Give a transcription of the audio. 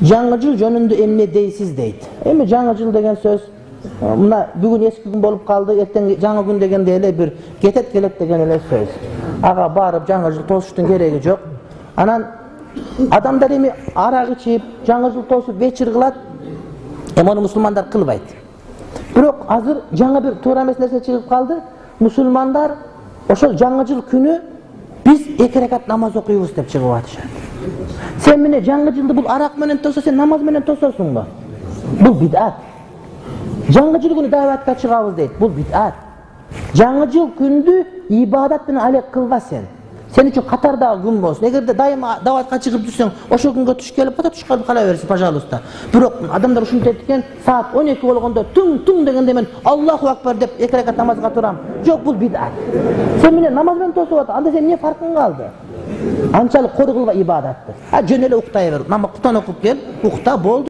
Жаңы жыл жөнүндө эмне дейсиz дейт. Эми жаңы жыл деген сөз мына бүгүн эски күн болуп калды, эртең жаңы күн дегенде эле бир кетет келет деген эле сөз. Ага барып жаңы жыл тосуштун кереги жок. Анан адамдар эми арак ичип, жаңы жыл тосуп вечер кылат. Эми аны мусулмандар кылбайт. Бирок азыр жаңы бир туура эмес нерсе чыгып калды. Мусулмандар ошол жаңы жыл күнү биз 2 рекат намаз окуйбуз деп чыгып атышат. Sen mine жаңы жылды бул арак менен тоса, сен намаз менен тососуңбу? Бул бидат. Жаңы жыл күнү даватка чыгабыз дейт. Бул бидат. Жаңы жыл күндү ибадат менен алек кылба сен. Сен үчүн катардагы күн болсун. Эгерде дайыма даватка чыгып жүрсөң, ошол күнгө туш келип ката тушка кала берсин, пожалуйста. Бирок адамдар ушинтет экен, саат 12 болгондо туң дегенде мен Аллаху акбар деп 2 рекат намазга турам. Жок, бул бидат. Сен менен намаз менен тосуп атат. Анда сен эмне фаркың калды? Анчалык кор кылба ибадатты. Жөн эле уктай бер. Намаз кутан окуп кел, укта болду.